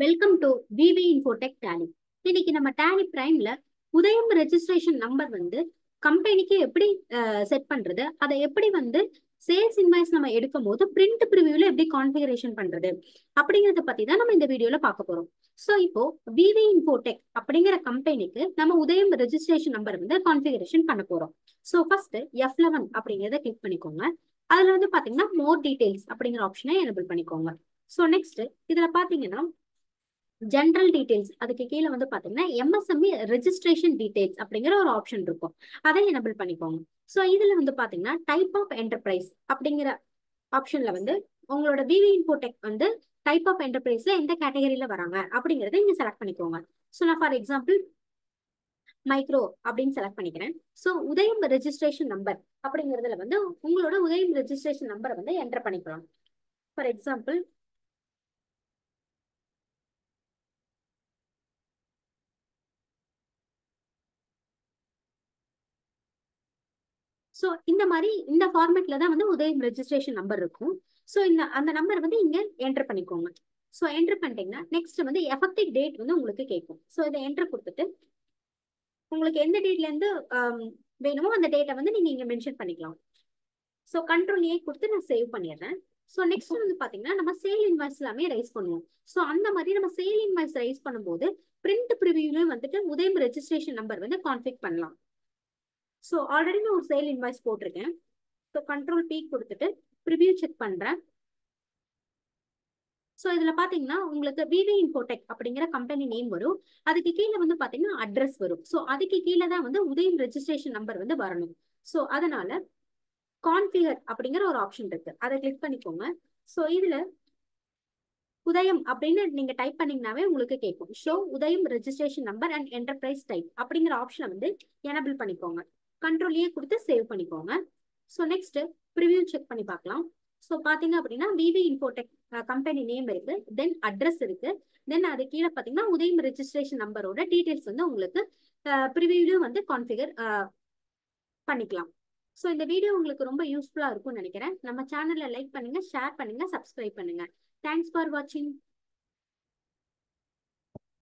Welcome to VV Infotech Tally. இன்னைக்கு நம்ம tally பிரைம்ல உதயம் ரெஜிஸ்ட்ரேஷன் நம்பர் வந்து கம்பெனிக்கு எப்படி செட் பண்றது, அதை எப்படி வந்து சேல்ஸ் இன்வாய்ஸ் நம்ம எடுக்கும் போது பிரிண்ட் ப்ரிவியூல எப்படி கான்ஃபிகரேஷன் பண்றது அப்படிங்கறத பத்தி தான் நம்ம இந்த வீடியோல பார்க்க போறோம். ஸோ இப்போ விவி இன்ஃபோடெக் அப்படிங்கிற கம்பெனிக்கு நம்ம உதயம் ரெஜிஸ்ட்ரேஷன் நம்பர் வந்து கான்ஃபிகரேஷன் பண்ண போறோம். ஸோ ஃபர்ஸ்ட் F11 அப்படிங்கிறத கிளிக் பண்ணிக்கோங்க. அதுல வந்து பாத்தீங்கன்னா மோர் டீடைல்ஸ் அப்படிங்கிற ஆப்ஷனை எனபிள் பண்ணிக்கோங்க. ஸோ நெக்ஸ்ட் இதுல பாத்தீங்கன்னா ஜென்ரல் டீடைல்ஸ் அதுக்கு கீழே வந்து பாத்தீங்கன்னா எம்எஸ்எம்இ ரெஜிஸ்ட்ரேஷன் டீடைல்ஸ் அப்படிங்கிற ஒரு ஆப்ஷன் இருக்கும். அதை எனபிள் பண்ணிக்கோங்க. ஸோ இதுல வந்து பாத்தீங்கன்னா டைப் ஆஃப் என்டர்பிரைஸ் அப்படிங்கிற ஆப்ஷன்ல வந்து உங்களோட விவி இன்ஃபோடெக் வந்து டைப் ஆஃப் என்டர்பிரைஸ்ல எந்த கேட்டகரியில வராங்க அப்படிங்கறத இங்க செலக்ட் பண்ணிக்கோங்க. ஸோ நான் ஃபார் எக்ஸாம்பிள் மைக்ரோ அப்படின்னு செலக்ட் பண்ணிக்கிறேன். ஸோ உதயம் ரெஜிஸ்ட்ரேஷன் நம்பர் அப்படிங்கறதுல வந்து உங்களோட உதயம் ரெஜிஸ்ட்ரேஷன் நம்பரை வந்து என்டர் பண்ணிக்கலாம். ஃபார் எக்ஸாம்பிள் ஸோ இந்த மாதிரி இந்த ஃபார்மேட்ல தான் வந்து உதயம் ரெஜிஸ்ட்ரேஷன் நம்பர் இருக்கும். ஸோ அந்த நம்பர் வந்து இங்க என்டர் பண்ணிக்கோங்க. ஸோ என்டர் பண்ணிட்டீங்கன்னா நெக்ஸ்ட் வந்து எஃபெக்டிவ் டேட் வந்து உங்களுக்கு கேட்கும். ஸோ இதை என்டர் கொடுத்துட்டு உங்களுக்கு எந்த டேட்ல இருந்து வேணுமோ அந்த டேட்டை வந்து நீங்க இங்க மென்ஷன் பண்ணிக்கலாம். ஸோ கண்ட்ரோல் ஏ கொடுத்து நான் சேவ் பண்ணிடுறேன். ஸோ நெக்ஸ்ட் வந்து பாத்தீங்கன்னா நம்ம சேல் இன்வாய்ஸ் எல்லாமே ரைஸ் பண்ணுவோம். ஸோ அந்த மாதிரி நம்ம சேல் இன்வாய்ஸ் ரைஸ் பண்ணும்போது பிரிண்ட் ப்ரிவியூலையும் வந்துட்டு உதயம் ரெஜிஸ்ட்ரேஷன் நம்பர் வந்து கான்ஃபிக் பண்ணலாம். ஸோ ஆல்ரெடி நான் ஒரு சேல் இன்வாய்ஸ் போட்டிருக்கேன். ஸோ கண்ட்ரோல் பி கொடுத்துட்டு ப்ரிவியூ செக் பண்றேன். ஸோ இதுல பாத்தீங்கன்னா உங்களுக்கு விவி இன்ஃபோடெக் அப்படிங்கிற கம்பெனி நேம் வரும். அதுக்கு கீழே வந்து பாத்தீங்கன்னா அட்ரஸ் வரும். ஸோ அதுக்கு கீழே தான் வந்து உதயம் ரெஜிஸ்ட்ரேஷன் நம்பர் வந்து வரணும். ஸோ அதனால கான்ஃபிகர் அப்படிங்கிற ஒரு ஆப்ஷன் இருக்கு, அதை கிளிக் பண்ணிக்கோங்க. ஸோ இதுல உதயம் அப்படின்னு நீங்க டைப் பண்ணீங்கன்னாவே உங்களுக்கு கேட்கும் ஷோ உதயம் registration number and enterprise type அப்படிங்கிற ஆப்ஷனை வந்து எனபிள் பண்ணிக்கோங்க. கண்ட்ரோல் ஏ கொடுத்து சேவ் பண்ணிக்கோங்க. ஸோ நெக்ஸ்ட் ப்ரிவியூ செக் பண்ணி பார்க்கலாம். ஸோ பாத்தீங்க அப்படின்னா விவி இன்ஃபோடெக் கம்பெனி நேம் இருக்கு, தென் அட்ரஸ் இருக்கு, தென் அது கீழே பாத்தீங்கன்னா உதயம் ரெஜிஸ்ட்ரேஷன் நம்பரோட டீடைல்ஸ் வந்து உங்களுக்கு ப்ரிவியூலையும் வந்து கான்ஃபிகர் பண்ணிக்கலாம். ஸோ இந்த வீடியோ உங்களுக்கு ரொம்ப யூஸ்ஃபுல்லா இருக்கும்னு நினைக்கிறேன். நம்ம சேனலை லைக் பண்ணுங்க, ஷேர் பண்ணுங்க, சப்ஸ்கிரைப் பண்ணுங்க. தேங்க்ஸ் ஃபார் வாட்சிங்.